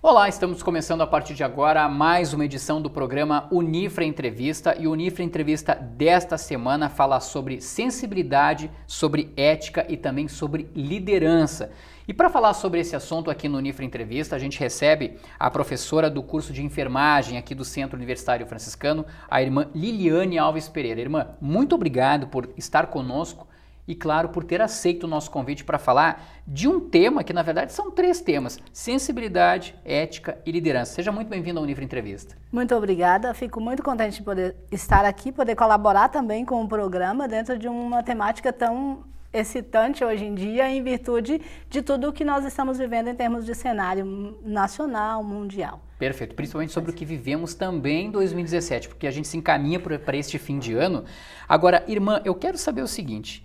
Olá, estamos começando a partir de agora mais uma edição do programa Unifra Entrevista e o Unifra Entrevista desta semana fala sobre sensibilidade, sobre ética e também sobre liderança. E para falar sobre esse assunto aqui no Unifra Entrevista, a gente recebe a professora do curso de enfermagem aqui do Centro Universitário Franciscano, a irmã Liliane Alves Pereira. Irmã, muito obrigado por estar conosco. E claro, por ter aceito o nosso convite para falar de um tema que na verdade são três temas: sensibilidade, ética e liderança. Seja muito bem-vindo ao Unifra Entrevista. Muito obrigada, fico muito contente de poder estar aqui, poder colaborar também com o programa dentro de uma temática tão excitante hoje em dia, em virtude de tudo o que nós estamos vivendo em termos de cenário nacional, mundial. Perfeito, principalmente sobre o que vivemos também em 2017, porque a gente se encaminha para este fim de ano. Agora, irmã, eu quero saber o seguinte: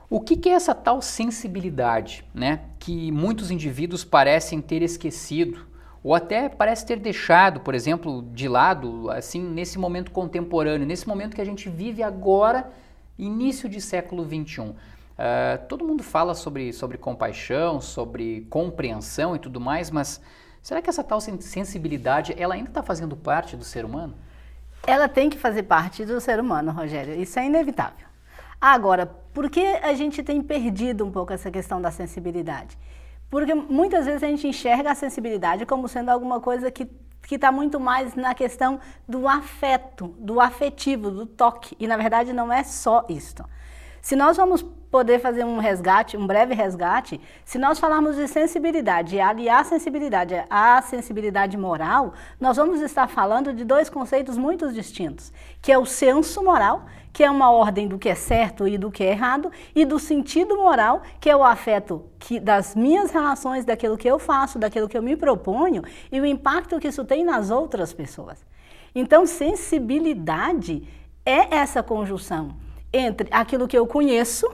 o que é essa tal sensibilidade, né, que muitos indivíduos parecem ter esquecido ou até parece ter deixado, por exemplo, de lado, assim, nesse momento contemporâneo, nesse momento que a gente vive agora, início de século XXI? Todo mundo fala sobre compaixão, sobre compreensão e tudo mais, mas será que essa tal sensibilidade ela ainda está fazendo parte do ser humano? Ela tem que fazer parte do ser humano, Rogério, isso é inevitável. Agora, por que a gente tem perdido um pouco essa questão da sensibilidade? Porque muitas vezes a gente enxerga a sensibilidade como sendo alguma coisa que está muito mais na questão do afeto, do afetivo, do toque. E na verdade não é só isto. Se nós vamos poder fazer um resgate, um breve resgate, se nós falarmos de sensibilidade e aliar sensibilidade à sensibilidade moral, nós vamos estar falando de dois conceitos muito distintos, que é o senso moral, que é uma ordem do que é certo e do que é errado, e do sentido moral, que é o afeto das minhas relações, daquilo que eu faço, daquilo que eu me proponho, e o impacto que isso tem nas outras pessoas. Então, sensibilidade é essa conjunção entre aquilo que eu conheço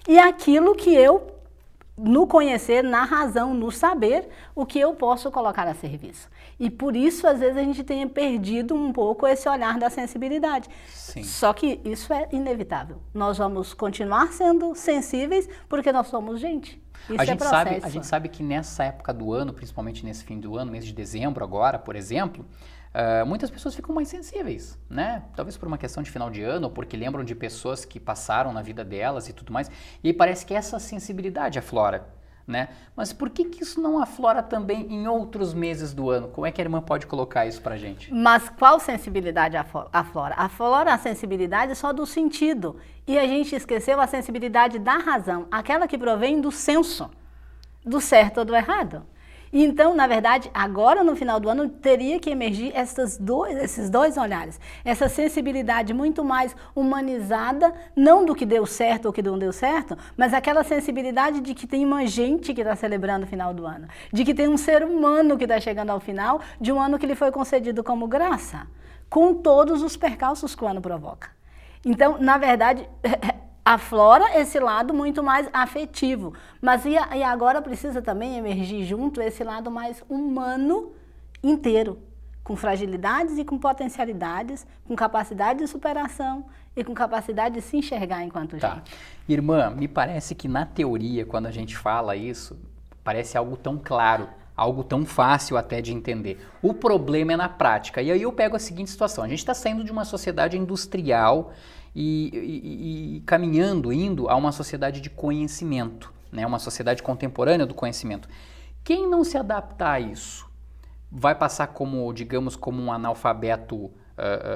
e aquilo que eu, no conhecer, na razão, no saber, o que eu posso colocar a serviço. E por isso, às vezes, a gente tem perdido um pouco esse olhar da sensibilidade. Sim. Só que isso é inevitável. Nós vamos continuar sendo sensíveis porque nós somos gente. Isso é processo. A gente sabe que nessa época do ano, principalmente nesse fim do ano, mês de dezembro agora, por exemplo, muitas pessoas ficam mais sensíveis, né? Talvez por uma questão de final de ano, ou porque lembram de pessoas que passaram na vida delas e tudo mais. E aí parece que essa sensibilidade aflora, né? Mas por que isso não aflora também em outros meses do ano? Como é que a irmã pode colocar isso pra gente? Mas qual sensibilidade aflora? Aflora a sensibilidade só do sentido. E a gente esqueceu a sensibilidade da razão, aquela que provém do senso, do certo ou do errado. Então, na verdade, agora no final do ano teria que emergir esses dois olhares. Essa sensibilidade muito mais humanizada, não do que deu certo ou que não deu certo, mas aquela sensibilidade de que tem uma gente que está celebrando o final do ano, de que tem um ser humano que está chegando ao final de um ano que lhe foi concedido como graça, com todos os percalços que o ano provoca. Então, na verdade, aflora esse lado muito mais afetivo, mas e agora precisa também emergir junto esse lado mais humano inteiro, com fragilidades e com potencialidades, com capacidade de superação e com capacidade de se enxergar enquanto gente. Irmã, me parece que na teoria, quando a gente fala isso, parece algo tão claro, algo tão fácil até de entender. O problema é na prática. E aí eu pego a seguinte situação: a gente está saindo de uma sociedade industrial e caminhando, indo a uma sociedade de conhecimento, né? Uma sociedade contemporânea do conhecimento. Quem não se adaptar a isso vai passar como, digamos, como um analfabeto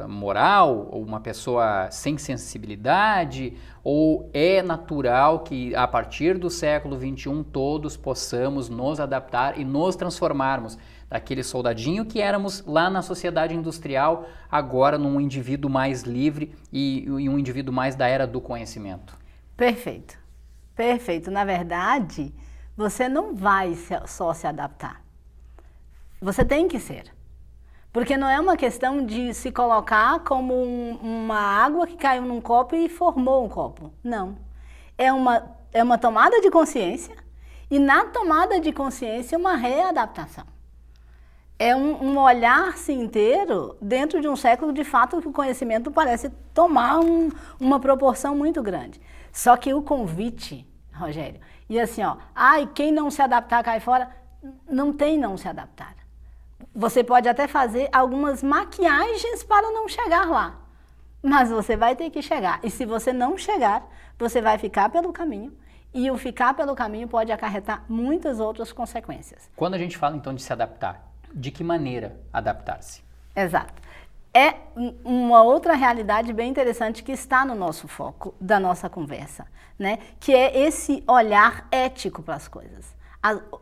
moral, ou uma pessoa sem sensibilidade, ou é natural que a partir do século XXI todos possamos nos adaptar e nos transformarmos daquele soldadinho que éramos lá na sociedade industrial, agora num indivíduo mais livre e um indivíduo mais da era do conhecimento? Perfeito, perfeito. Na verdade, você não vai só se adaptar. Você tem que ser. Porque não é uma questão de se colocar como uma água que caiu num copo e formou um copo. Não. É uma tomada de consciência e na tomada de consciência uma readaptação. É um olhar-se inteiro dentro de um século, de fato, que o conhecimento parece tomar uma proporção muito grande. Só que o convite, Rogério, e assim, quem não se adaptar cai fora, não tem não se adaptar. Você pode até fazer algumas maquiagens para não chegar lá, mas você vai ter que chegar. E se você não chegar, você vai ficar pelo caminho. E o ficar pelo caminho pode acarretar muitas outras consequências. Quando a gente fala então de se adaptar, de que maneira adaptar-se? Exato. É uma outra realidade bem interessante que está no nosso foco da nossa conversa, né? Que é esse olhar ético para as coisas.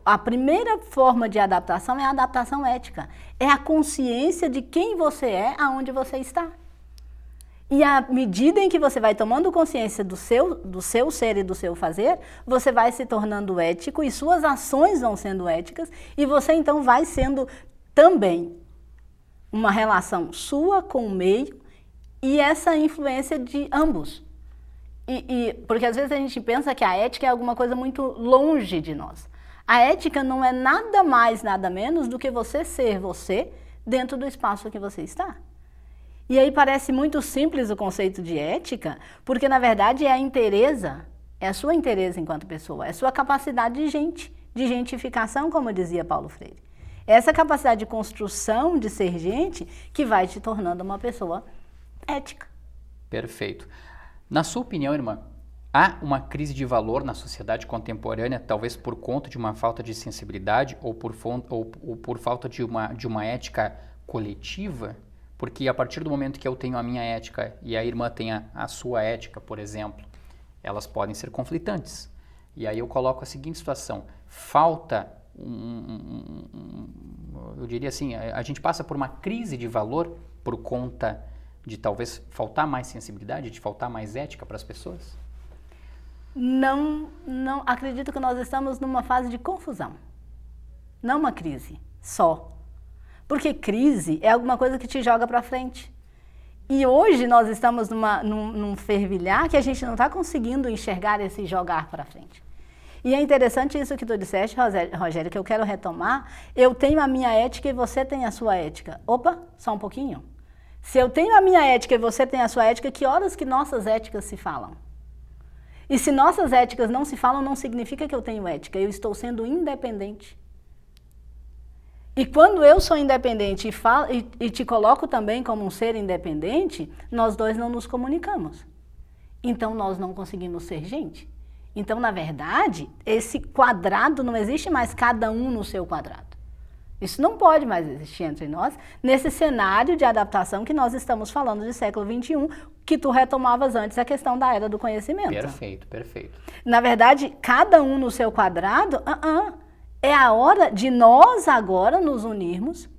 A primeira forma de adaptação é a adaptação ética. É a consciência de quem você é, aonde você está. E à medida em que você vai tomando consciência do seu ser e do seu fazer, você vai se tornando ético e suas ações vão sendo éticas e você então vai sendo também uma relação sua com o meio e essa influência de ambos. Porque às vezes a gente pensa que a ética é alguma coisa muito longe de nós. A ética não é nada mais, nada menos do que você ser você dentro do espaço que você está. E aí parece muito simples o conceito de ética, porque na verdade é a inteireza, é a sua inteireza enquanto pessoa, é a sua capacidade de gentificação, como dizia Paulo Freire. É essa capacidade de construção, de ser gente, que vai te tornando uma pessoa ética. Perfeito. Na sua opinião, irmã, há uma crise de valor na sociedade contemporânea, talvez por conta de uma falta de sensibilidade ou por falta de uma ética coletiva? Porque a partir do momento que eu tenho a minha ética e a irmã tem a sua ética, por exemplo, elas podem ser conflitantes. E aí eu coloco a seguinte situação: falta eu diria assim, a gente passa por uma crise de valor por conta de talvez faltar mais sensibilidade, de faltar mais ética para as pessoas? Não acredito que nós estamos numa fase de confusão, não uma crise só. Porque crise é alguma coisa que te joga para frente. E hoje nós estamos num fervilhar que a gente não está conseguindo enxergar esse jogar para frente. E é interessante isso que tu disseste, Rogério, que eu quero retomar. Eu tenho a minha ética e você tem a sua ética. Opa, só um pouquinho. Se eu tenho a minha ética e você tem a sua ética, que horas que nossas éticas se falam? E se nossas éticas não se falam, não significa que eu tenho ética. Eu estou sendo independente. E quando eu sou independente e te coloco também como um ser independente, nós dois não nos comunicamos. Então, nós não conseguimos ser gente. Então, na verdade, esse quadrado não existe mais cada um no seu quadrado. Isso não pode mais existir entre nós, nesse cenário de adaptação que nós estamos falando de século XXI, que tu retomavas antes a questão da era do conhecimento. Perfeito, perfeito. Na verdade, cada um no seu quadrado, é a hora de nós agora nos unirmos,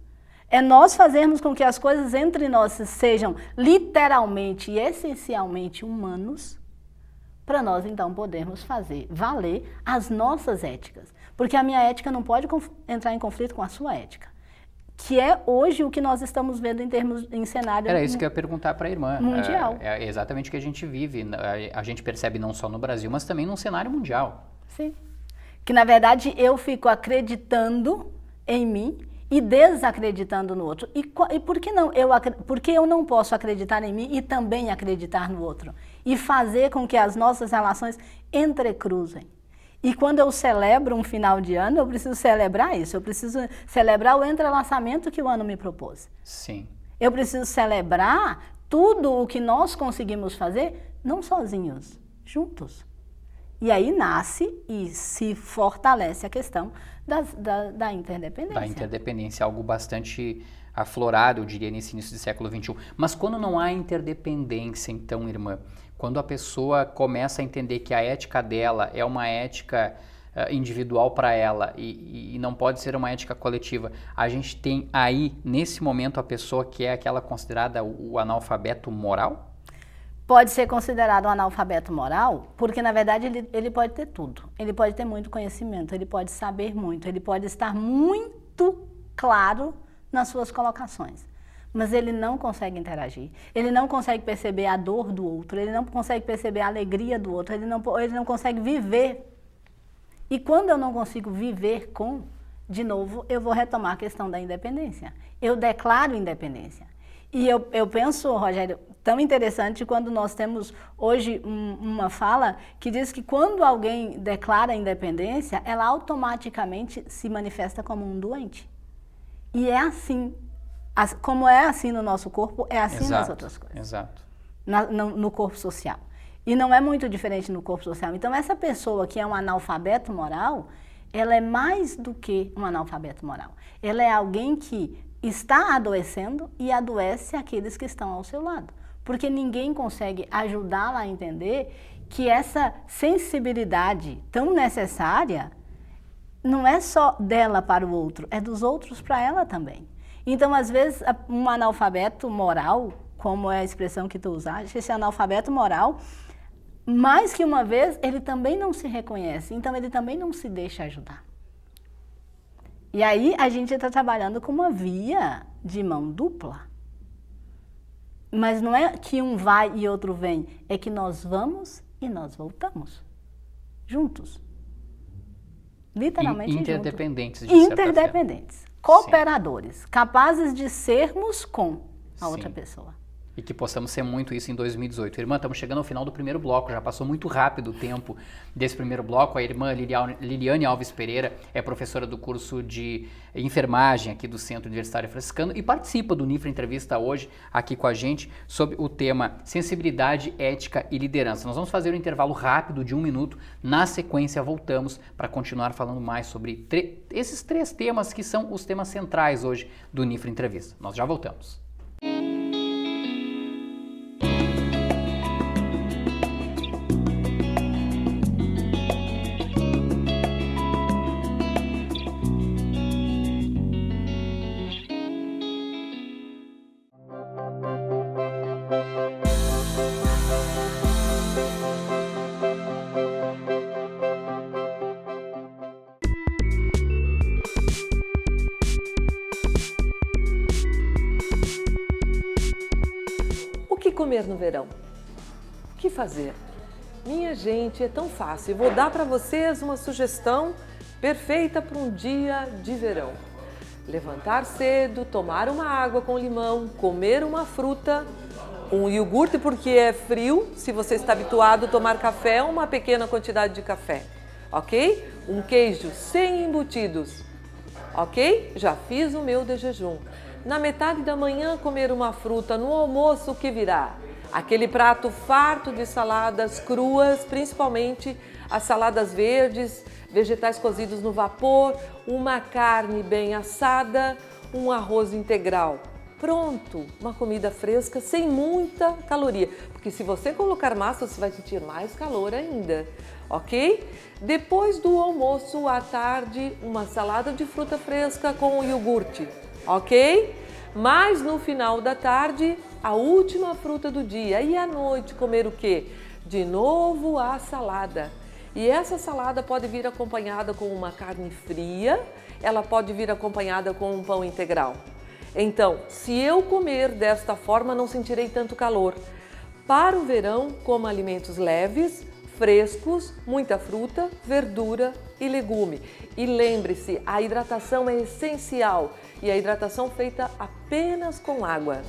é nós fazermos com que as coisas entre nós sejam literalmente e essencialmente humanos, para nós então podermos fazer valer as nossas éticas. Porque a minha ética não pode entrar em conflito com a sua ética, que é hoje o que nós estamos vendo em cenário Era isso que eu ia perguntar para a irmã. Mundial. É exatamente o que a gente vive, a gente percebe não só no Brasil, mas também num cenário mundial. Sim. Que, na verdade, eu fico acreditando em mim e desacreditando no outro. E por que não? Porque eu não posso acreditar em mim e também acreditar no outro. E fazer com que as nossas relações entrecruzem. E quando eu celebro um final de ano, eu preciso celebrar isso. Eu preciso celebrar o entrelaçamento que o ano me propôs. Sim. Eu preciso celebrar tudo o que nós conseguimos fazer, não sozinhos, juntos. E aí nasce e se fortalece a questão da interdependência. Da interdependência, algo bastante aflorado, eu diria, nesse início do século XXI. Mas quando não há interdependência, então, irmã, quando a pessoa começa a entender que a ética dela é uma ética individual para ela e não pode ser uma ética coletiva, a gente tem aí, nesse momento, a pessoa que é aquela considerada o analfabeto moral? Pode ser considerado um analfabeto moral, porque na verdade ele pode ter tudo. Ele pode ter muito conhecimento, ele pode saber muito, ele pode estar muito claro nas suas colocações. Mas ele não consegue interagir, ele não consegue perceber a dor do outro, ele não consegue perceber a alegria do outro, ele não consegue viver. E quando eu não consigo viver de novo, eu vou retomar a questão da independência. Eu declaro independência. E eu penso, Rogério, tão interessante quando nós temos hoje uma fala que diz que quando alguém declara independência, ela automaticamente se manifesta como um doente. E é assim. Como é assim no nosso corpo, é assim nas outras coisas. Exato. No corpo social. E não é muito diferente no corpo social. Então, essa pessoa que é um analfabeto moral, ela é mais do que um analfabeto moral. Ela é alguém que está adoecendo e adoece aqueles que estão ao seu lado. Porque ninguém consegue ajudá-la a entender que essa sensibilidade tão necessária não é só dela para o outro, é dos outros para ela também. Então, às vezes, um analfabeto moral, como é a expressão que tu usaste, esse analfabeto moral, mais que uma vez, ele também não se reconhece, então ele também não se deixa ajudar. E aí a gente está trabalhando com uma via de mão dupla. Mas não é que um vai e outro vem, é que nós vamos e nós voltamos. Juntos. Literalmente interdependentes, juntos. Interdependentes. Cooperadores. Sim. Capazes de sermos com a outra pessoa. E que possamos ser muito isso em 2018. Irmã, estamos chegando ao final do primeiro bloco, já passou muito rápido o tempo desse primeiro bloco. A irmã Liliane Alves Pereira é professora do curso de enfermagem aqui do Centro Universitário Franciscano e participa do Unifra Entrevista hoje aqui com a gente sobre o tema sensibilidade, ética e liderança. Nós vamos fazer um intervalo rápido de 1 minuto, na sequência voltamos para continuar falando mais sobre esses 3 temas que são os temas centrais hoje do Unifra Entrevista. Nós já voltamos. Comer no verão. O que fazer? Minha gente, é tão fácil. Vou dar para vocês uma sugestão perfeita para um dia de verão. Levantar cedo, tomar uma água com limão, comer uma fruta, um iogurte porque é frio, se você está habituado a tomar café, uma pequena quantidade de café, ok? Um queijo sem embutidos, ok? Já fiz o meu de jejum. Na metade da manhã, comer uma fruta. No almoço, o que virá? Aquele prato farto de saladas cruas, principalmente as saladas verdes, vegetais cozidos no vapor, uma carne bem assada, um arroz integral. Pronto, uma comida fresca sem muita caloria, porque se você colocar massa, você vai sentir mais calor ainda, ok? Depois do almoço, à tarde, uma salada de fruta fresca com iogurte. Ok? Mas no final da tarde, a última fruta do dia. E à noite comer o quê? De novo a salada. E essa salada pode vir acompanhada com uma carne fria, ela pode vir acompanhada com um pão integral. Então, se eu comer desta forma, não sentirei tanto calor. Para o verão, coma alimentos leves, frescos, muita fruta, verdura e legume. E lembre-se, a hidratação é essencial e a hidratação feita apenas com água.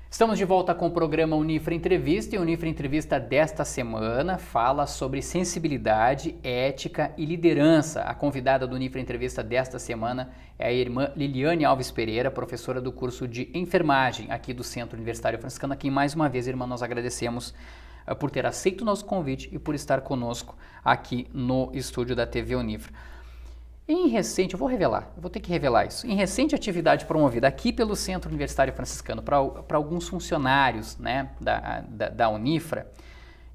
Estamos de volta com o programa Unifra Entrevista e o Unifra Entrevista desta semana fala sobre sensibilidade, ética e liderança. A convidada do Unifra Entrevista desta semana é a irmã Liliane Alves Pereira, professora do curso de enfermagem aqui do Centro Universitário Franciscano, a quem mais uma vez, irmã, nós agradecemos por ter aceito o nosso convite e por estar conosco aqui no estúdio da TV Unifra. Em recente, eu vou ter que revelar isso, em recente atividade promovida aqui pelo Centro Universitário Franciscano para alguns funcionários, né, da Unifra,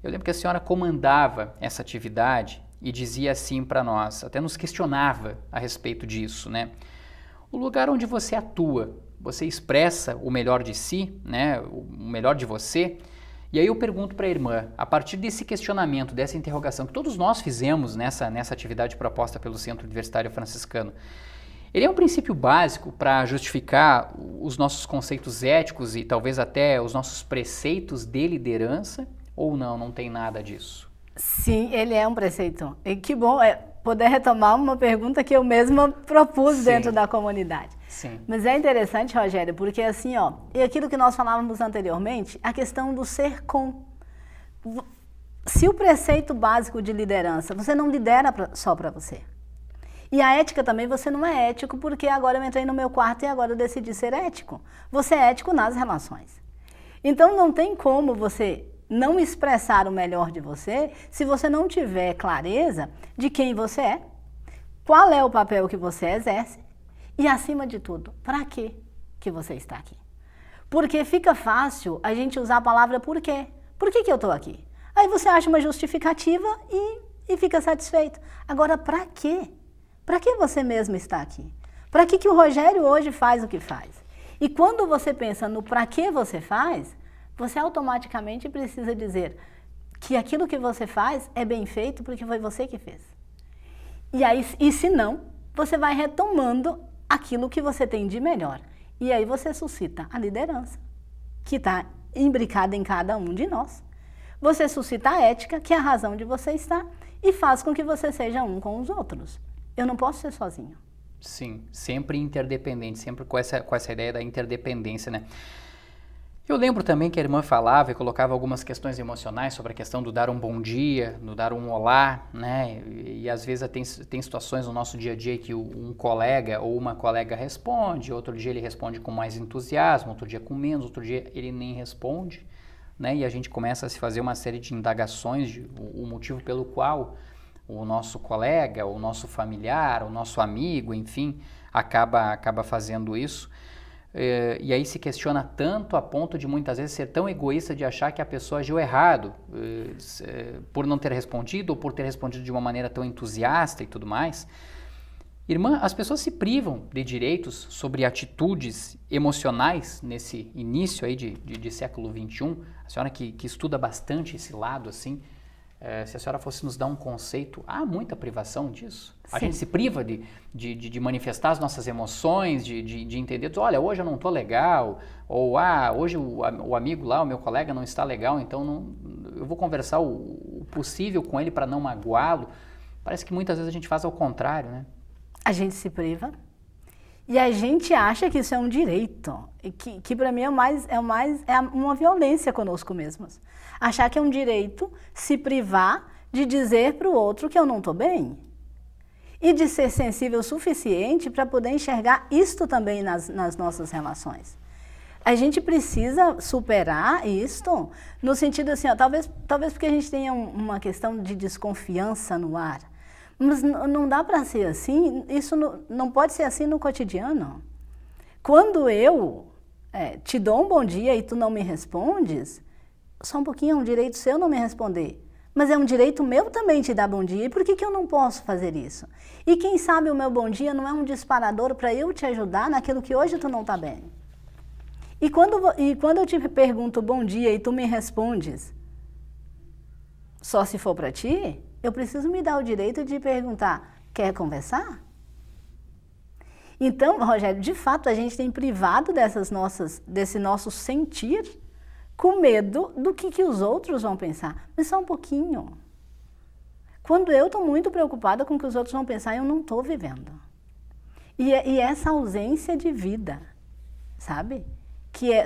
eu lembro que a senhora comandava essa atividade e dizia assim para nós, até nos questionava a respeito disso, né? O lugar onde você atua, você expressa o melhor de si, né, o melhor de você. E aí eu pergunto para a irmã, a partir desse questionamento, dessa interrogação que todos nós fizemos nessa atividade proposta pelo Centro Universitário Franciscano, Ele é um princípio básico para justificar os nossos conceitos éticos e talvez até os nossos preceitos de liderança, ou não, não tem nada disso? Sim, ele é um preceito. E que bom poder retomar uma pergunta que eu mesma propus Sim. dentro da comunidade. Sim. Mas é interessante, Rogério, porque assim, ó, e aquilo que nós falávamos anteriormente, a questão do ser com. Se o preceito básico de liderança, você não lidera só para você. E a ética também, você não é ético porque agora eu entrei no meu quarto e agora eu decidi ser ético. Você é ético nas relações. Então não tem como você não expressar o melhor de você se você não tiver clareza de quem você é, qual é o papel que você exerce e, acima de tudo, para que você está aqui. Porque fica fácil a gente usar a palavra por quê. Por que eu estou aqui? Aí você acha uma justificativa e fica satisfeito. Agora, para quê? Para que você mesmo está aqui? Para que o Rogério hoje faz o que faz? E quando você pensa no para que você faz, você automaticamente precisa dizer que aquilo que você faz é bem feito porque foi você que fez. E se não, você vai retomando aquilo que você tem de melhor. E aí você suscita a liderança, que está imbricada em cada um de nós. Você suscita a ética, que é a razão de você estar, e faz com que você seja um com os outros. Eu não posso ser sozinho. Sim, sempre interdependente, sempre com essa ideia da interdependência, né? Eu lembro também que a irmã falava e colocava algumas questões emocionais sobre a questão do dar um bom dia, do dar um olá, né? E às vezes tem situações no nosso dia a dia que um colega ou uma colega responde, outro dia ele responde com mais entusiasmo, outro dia com menos, outro dia ele nem responde, né? E a gente começa a se fazer uma série de indagações, o motivo pelo qual o nosso colega, o nosso familiar, o nosso amigo, enfim, acaba fazendo isso. E aí se questiona tanto a ponto de muitas vezes ser tão egoísta de achar que a pessoa agiu errado por não ter respondido ou por ter respondido de uma maneira tão entusiasta e tudo mais. Irmã, as pessoas se privam de direitos sobre atitudes emocionais nesse início aí de século XXI. A senhora que estuda bastante esse lado assim, se a senhora fosse nos dar um conceito, há muita privação disso? Sim. A gente se priva de manifestar as nossas emoções, de entender, olha, hoje eu não estou legal, ou hoje o amigo lá, o meu colega não está legal, então eu vou conversar o possível com ele para não magoá-lo. Parece que muitas vezes a gente faz ao contrário, né? A gente se priva e a gente acha que isso é um direito, e que para mim é uma violência conosco mesmos. Achar que é um direito se privar de dizer para o outro que eu não estou bem. E de ser sensível o suficiente para poder enxergar isto também nas nossas relações. A gente precisa superar isto no sentido assim, ó, talvez porque a gente tenha uma questão de desconfiança no ar. Mas não dá para ser assim, isso não pode ser assim no cotidiano. Quando eu te dou um bom dia e tu não me respondes, só um pouquinho, é um direito seu não me responder. Mas é um direito meu também te dar bom dia. E por que eu não posso fazer isso? E quem sabe o meu bom dia não é um disparador para eu te ajudar naquilo que hoje tu não está bem. E quando eu te pergunto bom dia e tu me respondes, só se for para ti, eu preciso me dar o direito de perguntar, quer conversar? Então, Rogério, de fato, a gente tem privado desse nosso sentir com medo do que os outros vão pensar. Mas só um pouquinho. Quando eu estou muito preocupada com o que os outros vão pensar, eu não estou vivendo. E essa ausência de vida, sabe?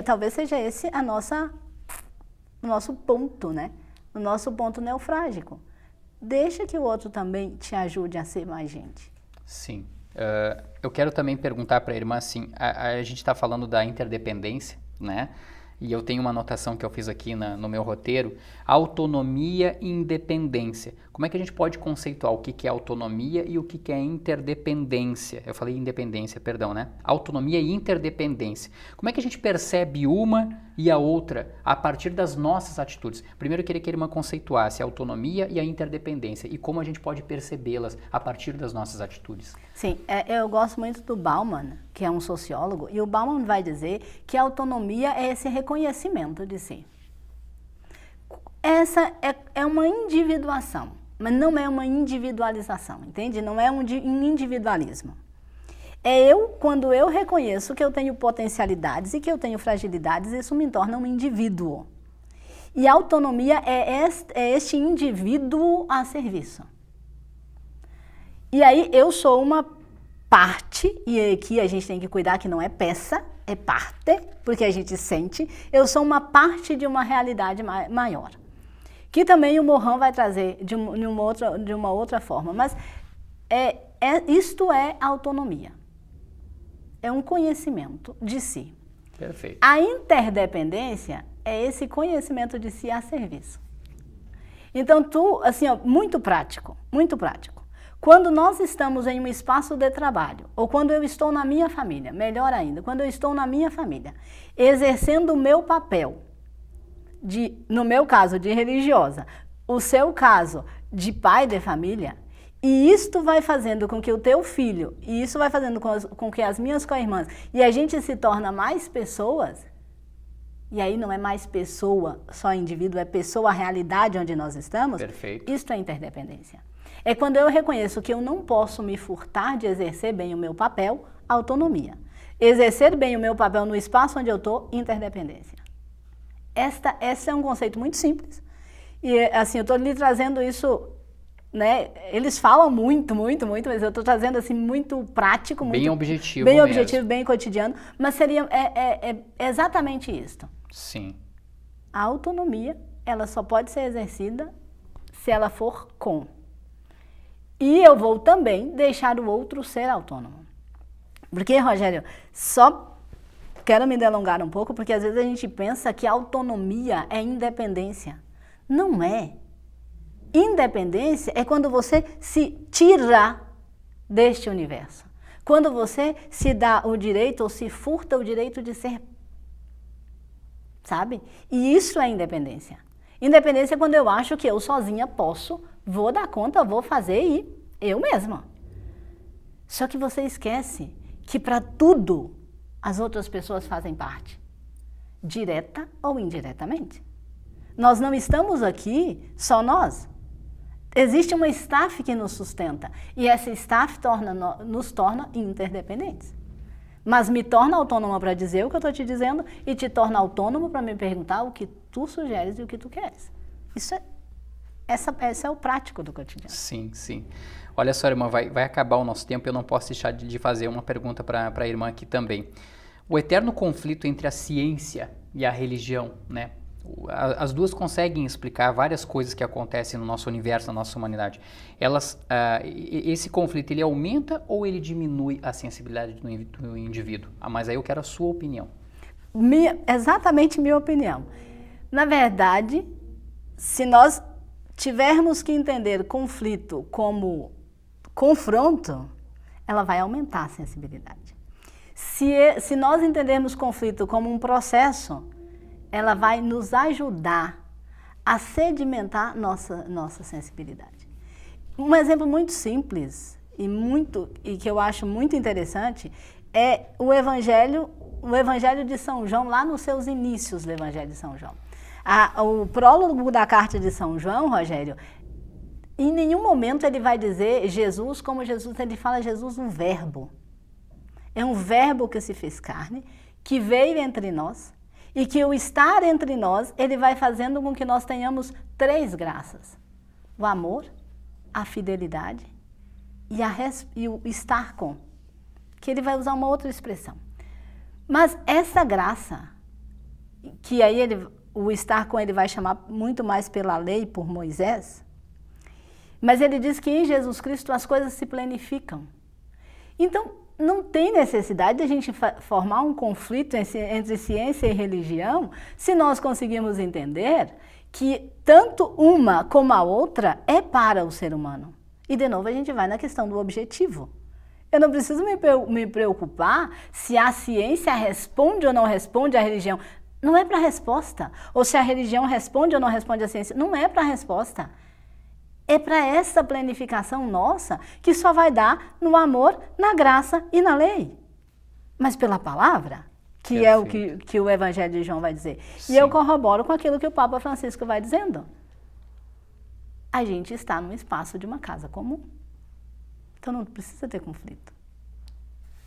Talvez seja esse o nosso ponto, né? O nosso ponto neofrágico. Deixa que o outro também te ajude a ser mais gente. Sim. Eu quero também perguntar para a irmã assim, a gente está falando da interdependência, né? E eu tenho uma anotação que eu fiz aqui no meu roteiro, autonomia e independência. Como é que a gente pode conceituar o que é autonomia e o que é interdependência? Eu falei independência, perdão, né? Autonomia e interdependência. Como é que a gente percebe uma e a outra a partir das nossas atitudes? Primeiro eu queria que a irmã conceituasse a autonomia e a interdependência e como a gente pode percebê-las a partir das nossas atitudes. Sim, eu gosto muito do Bauman, que é um sociólogo, e o Bauman vai dizer que a autonomia é esse reconhecimento de si. Essa é uma individuação, mas não é uma individualização, entende? Não é um individualismo. Quando eu reconheço que eu tenho potencialidades e que eu tenho fragilidades, isso me torna um indivíduo. E a autonomia é este indivíduo a serviço. E aí eu sou uma parte, e aqui a gente tem que cuidar que não é peça, é parte, porque a gente sente. Eu sou uma parte de uma realidade maior. Que também o Morin vai trazer de uma outra forma. Mas isto é autonomia. É um conhecimento de si. Perfeito. A interdependência é esse conhecimento de si a serviço. Então, assim, ó, muito prático, muito prático. Quando nós estamos em um espaço de trabalho, ou quando eu estou na minha família, melhor ainda, quando eu estou na minha família, exercendo o meu papel, no meu caso, de religiosa, o seu caso, de pai de família, e isto vai fazendo com que o teu filho, e isso vai fazendo com que as minhas co-irmãs, e a gente se torna mais pessoas, e aí não é mais pessoa, só indivíduo, é pessoa, a realidade onde nós estamos. Perfeito. Isto é interdependência. É quando eu reconheço que eu não posso me furtar de exercer bem o meu papel, autonomia. Exercer bem o meu papel no espaço onde eu estou, interdependência. Esse é um conceito muito simples. E assim, eu estou lhe trazendo isso, né? Eles falam muito, mas eu estou trazendo assim muito prático, bem objetivo, bem objetivo, bem cotidiano. Mas seria exatamente isto. Sim. A autonomia, ela só pode ser exercida se ela for com. E eu vou também deixar o outro ser autônomo. Porque, Rogério, só quero me delongar um pouco, porque às vezes a gente pensa que autonomia é independência. Não é. Independência é quando você se tira deste universo. Quando você se dá o direito ou se furta o direito de ser. Sabe? E isso é independência. Independência é quando eu acho que eu sozinha posso, vou dar conta, vou fazer e eu mesma. Só que você esquece que para tudo as outras pessoas fazem parte, direta ou indiretamente. Nós não estamos aqui só nós. Existe uma staff que nos sustenta e essa staff nos torna interdependentes. Mas me torna autônoma para dizer o que eu estou te dizendo e te torna autônomo para me perguntar o que tu sugeres e o que tu queres. Esse é o prático do cotidiano. Sim, sim. Olha só, irmã, vai acabar o nosso tempo e eu não posso deixar de fazer uma pergunta para a irmã aqui também. O eterno conflito entre a ciência e a religião, né? As duas conseguem explicar várias coisas que acontecem no nosso universo, na nossa humanidade. Esse conflito, ele aumenta ou ele diminui a sensibilidade do indivíduo? Mas aí eu quero a sua opinião. Exatamente minha opinião. Na verdade, se nós tivermos que entender conflito como confronto, ela vai aumentar a sensibilidade. Se nós entendermos conflito como um processo, ela vai nos ajudar a sedimentar nossa sensibilidade. Um exemplo muito simples e que eu acho muito interessante é o Evangelho de São João, lá nos seus inícios do Evangelho de São João. O prólogo da carta de São João, Rogério, em nenhum momento ele vai dizer Jesus como Jesus, ele fala Jesus um verbo. É um verbo que se fez carne, que veio entre nós, e que o estar entre nós, ele vai fazendo com que nós tenhamos 3 graças. O amor, a fidelidade e o estar com. Que ele vai usar uma outra expressão. Mas essa graça, que aí o estar com ele vai chamar muito mais pela lei, por Moisés, mas ele diz que em Jesus Cristo as coisas se planificam. Então, não tem necessidade de a gente formar um conflito entre ciência e religião se nós conseguirmos entender que tanto uma como a outra é para o ser humano. E, de novo, a gente vai na questão do objetivo. Eu não preciso me preocupar se a ciência responde ou não responde à religião. Não é para a resposta. Ou se a religião responde ou não responde à ciência. Não é para a resposta. É para essa planificação nossa que só vai dar no amor, na graça e na lei. Mas pela palavra, que é o que o Evangelho de João vai dizer. Sim. E eu corroboro com aquilo que o Papa Francisco vai dizendo. A gente está num espaço de uma casa comum. Então não precisa ter conflito.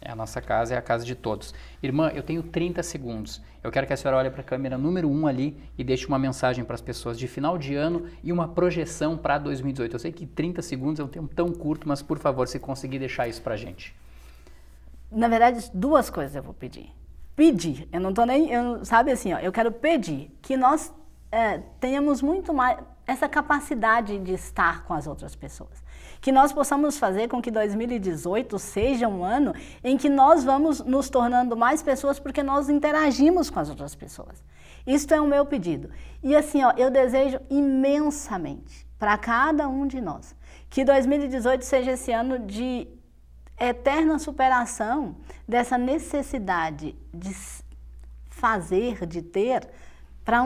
É a nossa casa, é a casa de todos. Irmã, eu tenho 30 segundos. Eu quero que a senhora olhe para a câmera número 1 ali e deixe uma mensagem para as pessoas de final de ano e uma projeção para 2018. Eu sei que 30 segundos é um tempo tão curto, mas por favor, se conseguir deixar isso para a gente. Na verdade, duas coisas eu vou pedir. Pedir, eu não tô nem, sabe assim, ó, eu quero pedir que nós tenhamos muito mais essa capacidade de estar com as outras pessoas. Que nós possamos fazer com que 2018 seja um ano em que nós vamos nos tornando mais pessoas porque nós interagimos com as outras pessoas. Isto é o meu pedido. E assim, ó, eu desejo imensamente para cada um de nós que 2018 seja esse ano de eterna superação dessa necessidade de fazer, de ter, para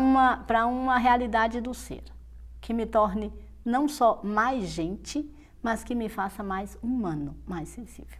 uma realidade do ser, que me torne não só mais gente, mas que me faça mais humano, mais sensível.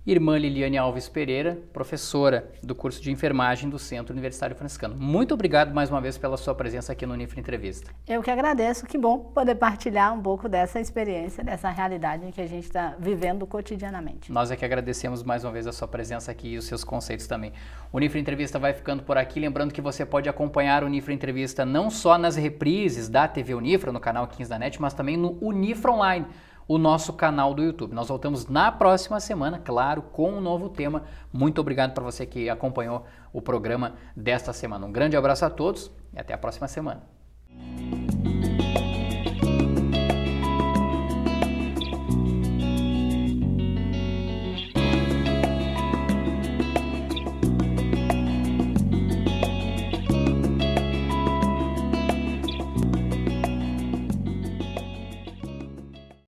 Irmã Liliane Alves Pereira, professora do curso de enfermagem do Centro Universitário Franciscano. Muito obrigado mais uma vez pela sua presença aqui no Unifra Entrevista. Eu que agradeço, que bom poder partilhar um pouco dessa experiência, dessa realidade que a gente está vivendo cotidianamente. Nós é que agradecemos mais uma vez a sua presença aqui e os seus conceitos também. O Unifra Entrevista vai ficando por aqui, lembrando que você pode acompanhar o Unifra Entrevista não só nas reprises da TV Unifra, no canal 15 da NET, mas também no Unifra Online, o nosso canal do YouTube. Nós voltamos na próxima semana, claro, com um novo tema. Muito obrigado para você que acompanhou o programa desta semana. Um grande abraço a todos e até a próxima semana.